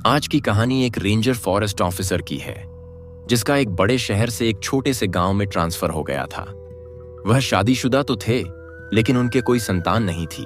आज की कहानी एक रेंजर फॉरेस्ट ऑफिसर की है जिसका एक बड़े शहर से एक छोटे से गांव में ट्रांसफर हो गया था। वह शादीशुदा तो थे लेकिन उनके कोई संतान नहीं थी,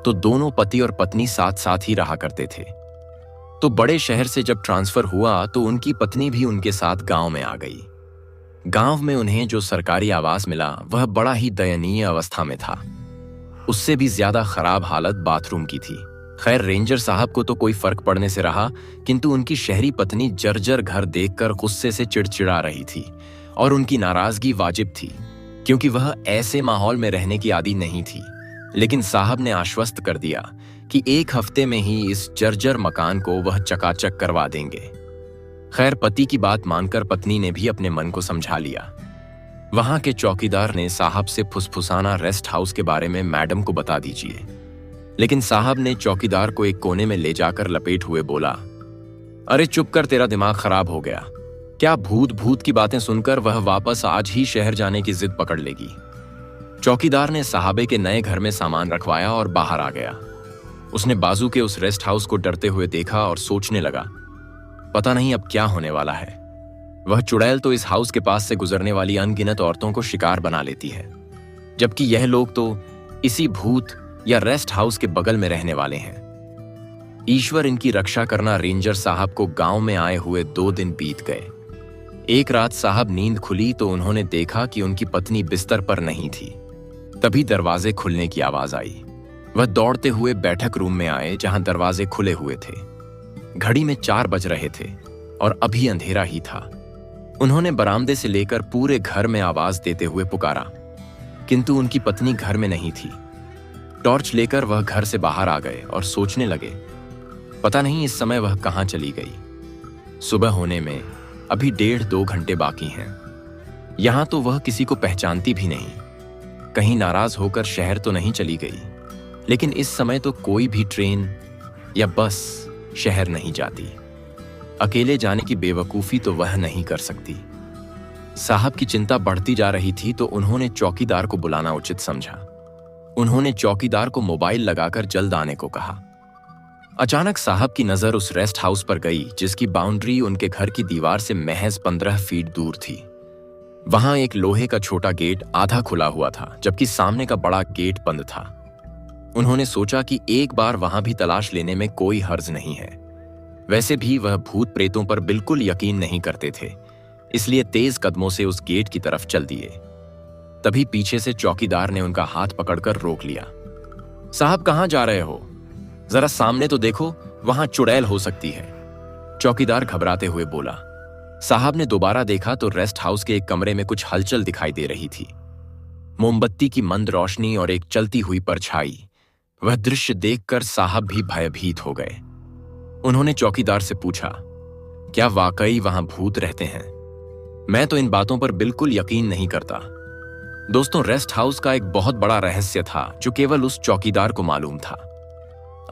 तो दोनों पति और पत्नी साथ साथ ही रहा करते थे। तो बड़े शहर से जब ट्रांसफर हुआ तो उनकी पत्नी भी उनके साथ गांव में आ गई। गांव में उन्हें जो सरकारी आवास मिला वह बड़ा ही दयनीय अवस्था में था। उससे भी ज्यादा खराब हालत बाथरूम की थी। खैर, रेंजर साहब को तो कोई फर्क पड़ने से रहा, किंतु उनकी शहरी पत्नी जर्जर घर देखकर गुस्से से चिड़चिड़ा रही थी और उनकी नाराजगी वाजिब थी क्योंकि वह ऐसे माहौल में रहने की आदी नहीं थी। लेकिन साहब ने आश्वस्त कर दिया कि एक हफ्ते में ही इस जर्जर मकान को वह चकाचक करवा देंगे। खैर, पति की बात मानकर पत्नी ने भी अपने मन को समझा लिया। वहां के चौकीदार ने साहब से फुसफुसाना रेस्ट हाउस के बारे में मैडम को बता दीजिए, लेकिन साहब ने चौकीदार को एक कोने में ले जाकर लपेट हुए बोला, अरे चुप कर, तेरा दिमाग खराब हो गया क्या? भूत की बातें सुनकर वह वापस आज ही शहर जाने की जिद पकड़ लेगी। चौकीदार ने साहबे के नए घर में सामान रखवाया और बाहर आ गया। उसने बाजू के उस रेस्ट हाउस को डरते हुए देखा और सोचने लगा, पता नहीं अब क्या होने वाला है। वह चुड़ैल तो इस हाउस के पास से गुजरने वाली अनगिनत औरतों को शिकार बना लेती है, जबकि यह लोग तो इसी भूत या रेस्ट हाउस के बगल में रहने वाले हैं। ईश्वर इनकी रक्षा करना रेंजर साहब को गांव में आए हुए 2 दिन बीत गए। एक रात साहब नींद खुली तो उन्होंने देखा कि उनकी पत्नी बिस्तर पर नहीं थी। तभी दरवाजे खुलने की आवाज आई। वह दौड़ते हुए बैठक रूम में आए जहां दरवाजे खुले हुए थे। घड़ी में 4 बज रहे थे और अभी अंधेरा ही था। उन्होंने बरामदे से लेकर पूरे घर में आवाज देते हुए पुकारा, किंतु उनकी पत्नी घर में नहीं थी। टॉर्च लेकर वह घर से बाहर आ गए और सोचने लगे, पता नहीं इस समय वह कहां चली गई। सुबह होने में अभी 1.5-2 घंटे बाकी हैं। यहां तो वह किसी को पहचानती भी नहीं। कहीं नाराज होकर शहर तो नहीं चली गई, लेकिन इस समय तो कोई भी ट्रेन या बस शहर नहीं जाती। अकेले जाने की बेवकूफी तो वह नहीं कर सकती। साहब की चिंता बढ़ती जा रही थी तो उन्होंने चौकीदार को बुलाना उचित समझा। उन्होंने चौकीदार को मोबाइल लगाकर जल्द आने को कहा। अचानक साहब की नजर उस रेस्ट हाउस पर गई जिसकी बाउंड्री उनके घर की दीवार से महज 15 फीट दूर थी। वहां एक लोहे का छोटा गेट आधा खुला हुआ था, जबकि सामने का बड़ा गेट बंद था। उन्होंने सोचा कि एक बार वहां भी तलाश लेने में कोई हर्ज नहीं है। वैसे भी वह भूत प्रेतों पर बिल्कुल यकीन नहीं करते थे, इसलिए तेज कदमों से उस गेट की तरफ चल दिए। तभी पीछे से चौकीदार ने उनका हाथ पकड़कर रोक लिया। साहब, कहां जा रहे हो? जरा सामने तो देखो, वहां चुड़ैल हो सकती है। चौकीदार घबराते हुए बोला। साहब ने दोबारा देखा तो रेस्ट हाउस के एक कमरे में कुछ हलचल दिखाई दे रही थी। मोमबत्ती की मंद रोशनी और एक चलती हुई परछाई। वह दृश्य देखकर साहब भी भयभीत हो गए। उन्होंने चौकीदार से पूछा, क्या वाकई वहां भूत रहते हैं? मैं तो इन बातों पर बिल्कुल यकीन नहीं करता। दोस्तों, रेस्ट हाउस का एक बहुत बड़ा रहस्य था जो केवल उस चौकीदार को मालूम था।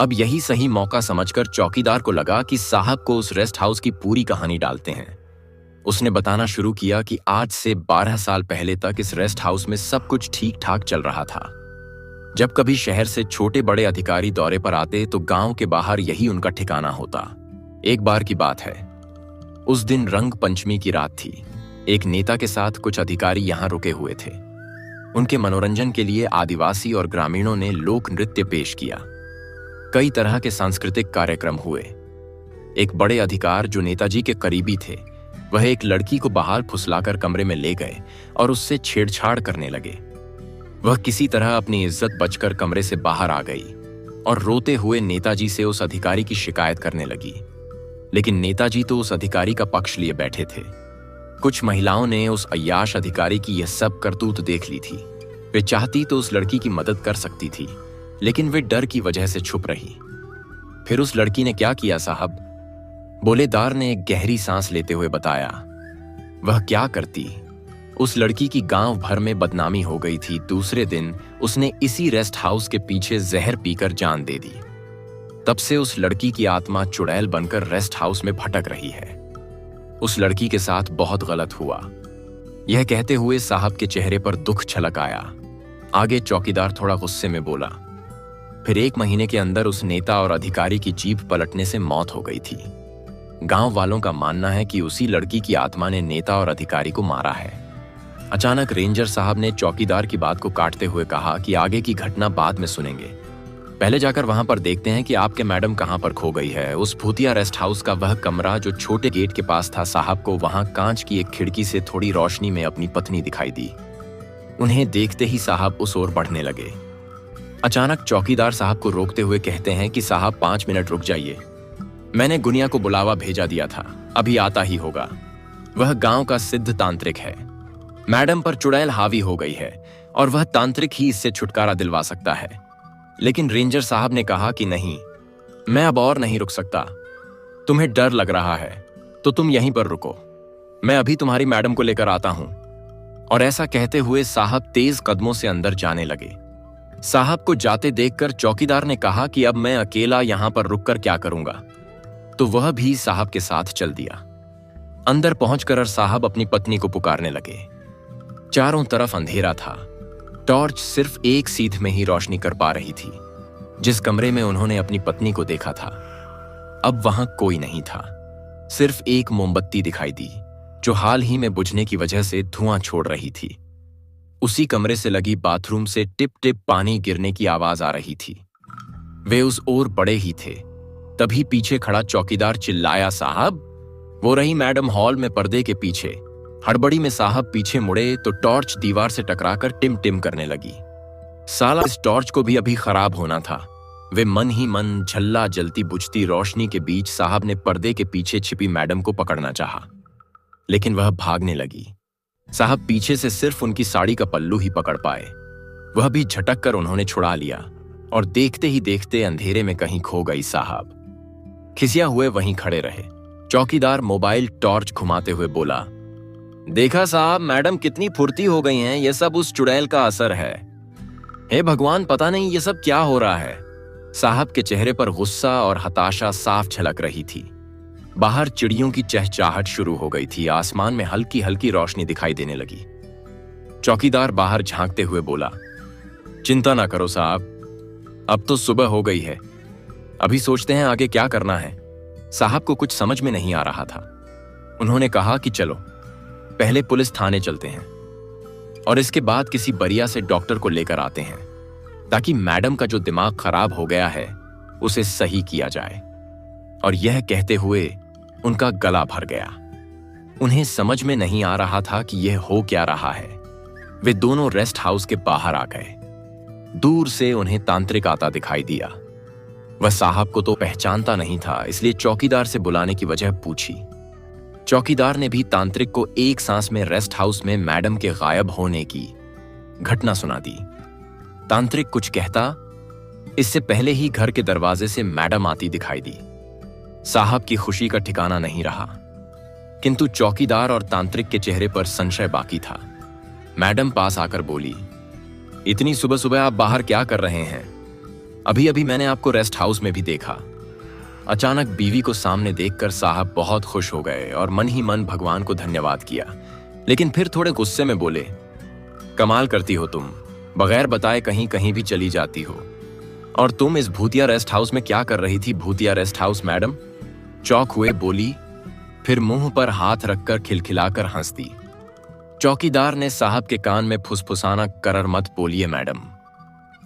अब यही सही मौका समझकर चौकीदार को लगा कि साहब को उस रेस्ट हाउस की पूरी कहानी डालते हैं। उसने बताना शुरू किया कि आज से 12 साल पहले तक इस रेस्ट हाउस में सब कुछ ठीक ठाक चल रहा था। जब कभी शहर से छोटे बड़े अधिकारी दौरे पर आते तो गांव के बाहर यही उनका ठिकाना होता। एक बार की बात है, उस दिन रंग पंचमी की रात थी। एक नेता के साथ कुछ अधिकारी यहां रुके हुए थे। उनके मनोरंजन के लिए आदिवासी और ग्रामीणों ने लोक नृत्य पेश किया। कई तरह के सांस्कृतिक कार्यक्रम हुए। एक बड़े अधिकार जो नेताजी के करीबी थे, वह एक लड़की को बाहर फुसलाकर कमरे में ले गए और उससे छेड़छाड़ करने लगे। वह किसी तरह अपनी इज्जत बचकर कमरे से बाहर आ गई और रोते हुए नेताजी से उस अधिकारी की शिकायत करने लगी। लेकिन नेताजी तो उस अधिकारी का पक्ष लिए बैठे थे। कुछ महिलाओं ने उस अय्याश अधिकारी की यह सब करतूत देख ली थी। वे चाहती तो उस लड़की की मदद कर सकती थी, लेकिन वे डर की वजह से छुप रही। फिर उस लड़की ने क्या किया साहब? बोलेदार ने एक गहरी सांस लेते हुए बताया। वह क्या करती? उस लड़की की गांव भर में बदनामी हो गई थी। दूसरे दिन उसने इसी रेस्ट हाउस के पीछे जहर पीकर जान दे दी। तब से उस लड़की की आत्मा चुड़ैल बनकर रेस्ट हाउस में भटक रही है। उस लड़की के साथ बहुत गलत हुआ। यह कहते हुए साहब के चेहरे पर दुख छलक आया। आगे चौकीदार थोड़ा गुस्से में बोला, फिर 1 महीने के अंदर उस नेता और अधिकारी की जीभ पलटने से मौत हो गई थी। गांव वालों का मानना है कि उसी लड़की की आत्मा ने नेता और अधिकारी को मारा है। अचानक रेंजर साहब ने चौकीदार की बात को काटते हुए कहा कि आगे की घटना बाद में सुनेंगे, पहले जाकर वहां पर देखते हैं कि आपके मैडम कहां पर खो गई है। उस भूतिया रेस्ट हाउस का वह कमरा जो छोटे गेट के पास था, साहब को वहां कांच की एक खिड़की से थोड़ी रोशनी में अपनी पत्नी दिखाई दी। उन्हें देखते ही साहब उस ओर बढ़ने लगे। अचानक चौकीदार साहब को रोकते हुए कहते हैं कि साहब 5 मिनट रुक जाइए, मैंने गुनिया को बुलावा भेजा दिया था, अभी आता ही होगा। वह गांव का सिद्ध तांत्रिक है। मैडम पर चुड़ैल हावी हो गई है और वह तांत्रिक ही इससे छुटकारा दिलवा सकता है। लेकिन रेंजर साहब ने कहा कि नहीं, मैं अब और नहीं रुक सकता। तुम्हें डर लग रहा है तो तुम यहीं पर रुको, मैं अभी तुम्हारी मैडम को लेकर आता हूं। और ऐसा कहते हुए साहब तेज कदमों से अंदर जाने लगे। साहब को जाते देखकर चौकीदार ने कहा कि अब मैं अकेला यहां पर रुककर क्या करूंगा, तो वह भी साहब के साथ चल दिया। अंदर पहुंचकर साहब अपनी पत्नी को पुकारने लगे। चारों तरफ अंधेरा था, टॉर्च सिर्फ एक सीध में ही रोशनी कर पा रही थी। जिस कमरे में उन्होंने अपनी पत्नी को देखा था, अब वहां कोई नहीं था। सिर्फ एक मोमबत्ती दिखाई दी जो हाल ही में बुझने की वजह से धुआं छोड़ रही थी। उसी कमरे से लगी बाथरूम से टिप टिप पानी गिरने की आवाज आ रही थी। वे उस ओर बड़े ही थे, तभी पीछे खड़ा चौकीदार चिल्लाया, साहब! वो रही मैडम हॉल में पर्दे के पीछे। हड़बड़ी में साहब पीछे मुड़े तो टॉर्च दीवार से टकराकर टिम टिम करने लगी। साला इस टॉर्च को भी अभी खराब होना था। वे मन ही मन झल्ला जलती बुझती रोशनी के बीच साहब ने पर्दे के पीछे छिपी मैडम को पकड़ना चाहा, लेकिन वह भागने लगी। साहब पीछे से सिर्फ उनकी साड़ी का पल्लू ही पकड़ पाए, वह भी झटक कर उन्होंने छुड़ा लिया और देखते ही देखते अंधेरे में कहीं खो गई। साहब खिसिया हुए वहीं खड़े रहे। चौकीदार मोबाइल टॉर्च घुमाते हुए बोला, देखा साहब, मैडम कितनी फुर्ती हो गई हैं, ये सब उस चुड़ैल का असर है। हे भगवान, पता नहीं ये सब क्या हो रहा है। साहब के चेहरे पर गुस्सा और हताशा साफ झलक रही थी। बाहर चिड़ियों की चहचहाहट शुरू हो गई थी। आसमान में हल्की हल्की रोशनी दिखाई देने लगी। चौकीदार बाहर झांकते हुए बोला, चिंता ना करो साहब, अब तो सुबह हो गई है, अभी सोचते हैं आगे क्या करना है। साहब को कुछ समझ में नहीं आ रहा था। उन्होंने कहा कि चलो पहले पुलिस थाने चलते हैं और इसके बाद किसी बढ़िया से डॉक्टर को लेकर आते हैं, ताकि मैडम का जो दिमाग खराब हो गया है उसे सही किया जाए। और यह कहते हुए उनका गला भर गया। उन्हें समझ में नहीं आ रहा था कि यह हो क्या रहा है। वे दोनों रेस्ट हाउस के बाहर आ गए। दूर से उन्हें तांत्रिक आता दिखाई दिया। वह साहब को तो पहचानता नहीं था, इसलिए चौकीदार से बुलाने की वजह पूछी। चौकीदार ने भी तांत्रिक को एक सांस में रेस्ट हाउस में मैडम के गायब होने की घटना सुना दी। तांत्रिक कुछ कहता, इससे पहले ही घर के दरवाजे से मैडम आती दिखाई दी। साहब की खुशी का ठिकाना नहीं रहा, किंतु चौकीदार और तांत्रिक के चेहरे पर संशय बाकी था। मैडम पास आकर बोली, इतनी सुबह सुबह आप बाहर क्या कर रहे हैं? अभी अभी मैंने आपको रेस्ट हाउस में भी देखा। अचानक बीवी को सामने देखकर साहब बहुत खुश हो गए और मन ही मन भगवान को धन्यवाद किया, लेकिन फिर थोड़े गुस्से में बोले, कमाल करती हो तुम, बगैर बताए कहीं कहीं भी चली जाती हो। और तुम इस भूतिया रेस्ट हाउस में क्या कर रही थी? भूतिया रेस्ट हाउस मैडम? चौंक हुए बोली, फिर मुंह पर हाथ रखकर खिलखिलाकर हंस दी। चौकीदार ने साहब के कान में फुसफुसाना करर, मत बोलिए मैडम,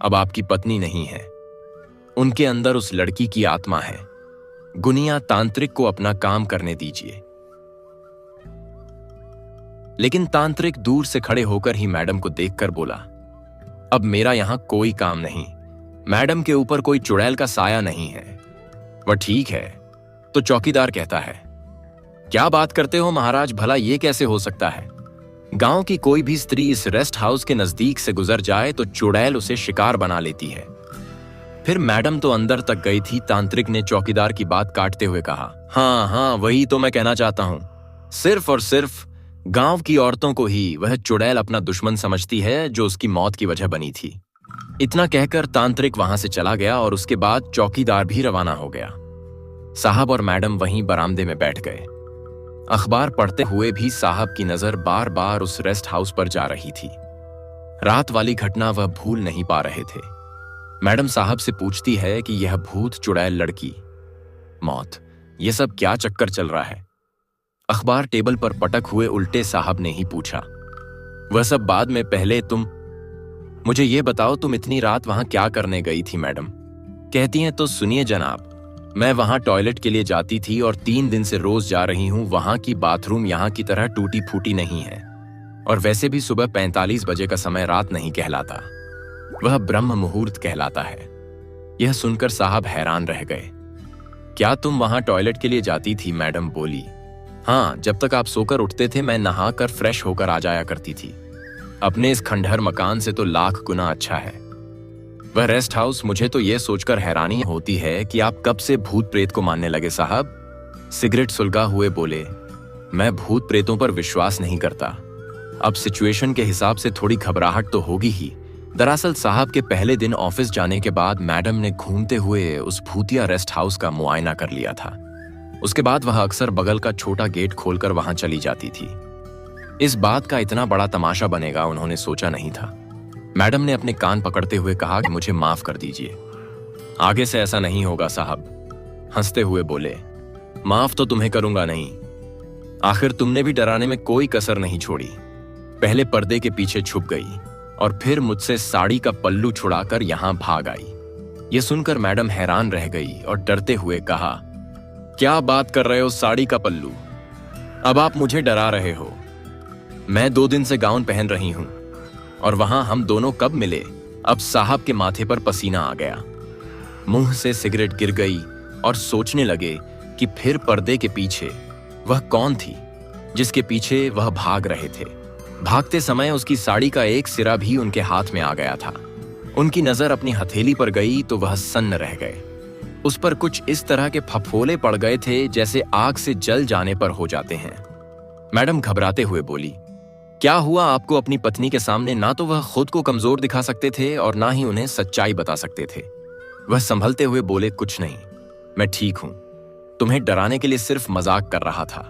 अब आपकी पत्नी नहीं है, उनके अंदर उस लड़की की आत्मा है। गुनिया तांत्रिक को अपना काम करने दीजिए। लेकिन तांत्रिक दूर से खड़े होकर ही मैडम को देखकर बोला, अब मेरा यहां कोई काम नहीं, मैडम के ऊपर कोई चुड़ैल का साया नहीं है। वह ठीक है तो चौकीदार कहता है, क्या बात करते हो महाराज, भला ये कैसे हो सकता है? गांव की कोई भी स्त्री इस रेस्ट हाउस के नजदीक से गुजर जाए तो चुड़ैल उसे शिकार बना लेती है। फिर मैडम तो अंदर तक गई थी। तांत्रिक ने चौकीदार की बात काटते हुए कहा, हाँ हाँ, वही तो मैं कहना चाहता हूं, सिर्फ और सिर्फ गांव की औरतों को ही वह चुड़ैल अपना दुश्मन समझती है, जो उसकी मौत की वजह बनी थी। इतना कहकर तांत्रिक वहां से चला गया और उसके बाद चौकीदार भी रवाना हो गया। साहब और मैडम वहीं बरामदे में बैठ गए। अखबार पढ़ते हुए भी साहब की नजर बार बार उस रेस्ट हाउस पर जा रही थी। रात वाली घटना वह भूल नहीं पा रहे थे। मैडम साहब से पूछती है कि यह भूत चुड़ैल लड़की, मौत, ये सब क्या चक्कर चल रहा है? अखबार टेबल पर पटक हुए उल्टे साहब ने ही पूछा। वह सब बाद में, पहले तुम मुझे ये बताओ, तुम इतनी रात वहां क्या करने गई थी मैडम? कहती हैं तो सुनिए जनाब, मैं वहां टॉयलेट के लिए जाती थी और 3 दिन से रोज जा रही हूं। वहां की बाथरूम यहाँ की तरह टूटी फूटी नहीं है, और वैसे भी सुबह 45 बजे का समय रात नहीं कहलाता, वह ब्रह्म मुहूर्त कहलाता है। यह सुनकर साहब हैरान रह गए। क्या तुम वहां टॉयलेट के लिए जाती थी? मैडम बोली। हाँ, जब तक आप सोकर उठते थे मैं नहाकर फ्रेश होकर आ जाया करती थी। अपने इस खंडहर मकान से तो लाख गुना अच्छा है वह रेस्ट हाउस। मुझे तो यह सोचकर हैरानी होती है कि आप कब से भूत प्रेत को मानने लगे साहब? सिगरेट सुलगा हुए बोले, मैं भूत प्रेतों पर विश्वास नहीं करता। अब सिचुएशन के हिसाब से थोड़ी घबराहट तो होगी ही। दरअसल साहब के पहले दिन ऑफिस जाने के बाद मैडम ने घूमते हुए उस भूतिया रेस्ट हाउस का मुआयना कर लिया था। उसके बाद वह अक्सर बगल का छोटा गेट खोलकर वहां चली जाती थी। इस बात का इतना बड़ा तमाशा बनेगा उन्होंने सोचा नहीं था। मैडम ने अपने कान पकड़ते हुए कहा कि मुझे माफ कर दीजिए, आगे से ऐसा नहीं होगा साहब। हंसते हुए बोले, माफ तो तुम्हें करूंगा नहीं, आखिर तुमने भी डराने में कोई कसर नहीं छोड़ी। पहले पर्दे के पीछे छुप गई और फिर मुझसे साड़ी का पल्लू छुड़ाकर यहां भाग आई। यह सुनकर मैडम हैरान रह गई और डरते हुए कहा, क्या बात कर रहे हो साड़ी का पल्लू? अब आप मुझे डरा रहे हो। मैं 2 दिन से गाउन पहन रही हूं और वहां हम दोनों कब मिले? अब साहब के माथे पर पसीना आ गया, मुंह से सिगरेट गिर गई और सोचने लगे कि फिर पर्दे के पीछे वह कौन थी जिसके पीछे वह भाग रहे थे। भागते समय उसकी साड़ी का एक सिरा भी उनके हाथ में आ गया था। उनकी नजर अपनी हथेली पर गई तो वह सन्न रह गए। उस पर कुछ इस तरह के फफोले पड़ गए थे जैसे आग से जल जाने पर हो जाते हैं। मैडम घबराते हुए बोली, क्या हुआ आपको? अपनी पत्नी के सामने ना तो वह खुद को कमजोर दिखा सकते थे और ना ही उन्हें सच्चाई बता सकते थे। वह संभलते हुए बोले, कुछ नहीं, मैं ठीक हूं, तुम्हें डराने के लिए सिर्फ मजाक कर रहा था।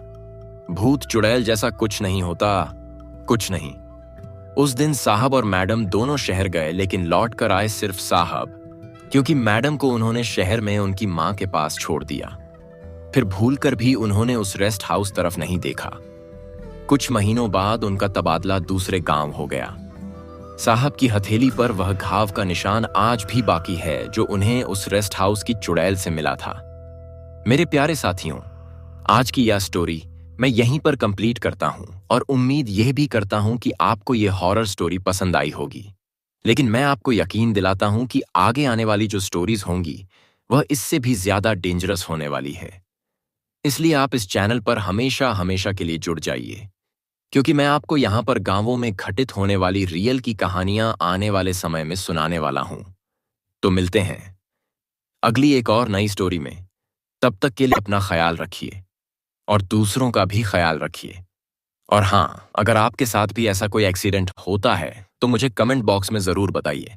भूत चुड़ैल जैसा कुछ नहीं होता, कुछ नहीं। उस दिन साहब और मैडम दोनों शहर गए, लेकिन लौट कर आए सिर्फ साहब, क्योंकि मैडम को उन्होंने शहर में उनकी मां के पास छोड़ दिया। फिर भूलकर भी उन्होंने उस रेस्ट हाउस तरफ नहीं देखा। कुछ महीनों बाद उनका तबादला दूसरे गांव हो गया। साहब की हथेली पर वह घाव का निशान आज भी बाकी है जो उन्हें उस रेस्ट हाउस की चुड़ैल से मिला था। मेरे प्यारे साथियों, आज की यह स्टोरी मैं यहीं पर कंप्लीट करता हूं और उम्मीद यह भी करता हूं कि आपको यह हॉरर स्टोरी पसंद आई होगी। लेकिन मैं आपको यकीन दिलाता हूं कि आगे आने वाली जो स्टोरीज होंगी वह इससे भी ज्यादा डेंजरस होने वाली है। इसलिए आप इस चैनल पर हमेशा हमेशा के लिए जुड़ जाइए, क्योंकि मैं आपको यहां पर गांवों में घटित होने वाली रियल की कहानियां आने वाले समय में सुनाने वाला हूं। तो मिलते हैं अगली एक और नई स्टोरी में। तब तक के लिए अपना ख्याल रखिए और दूसरों का भी ख्याल रखिए। और हाँ, अगर आपके साथ भी ऐसा कोई एक्सीडेंट होता है तो मुझे कमेंट बॉक्स में जरूर बताइए।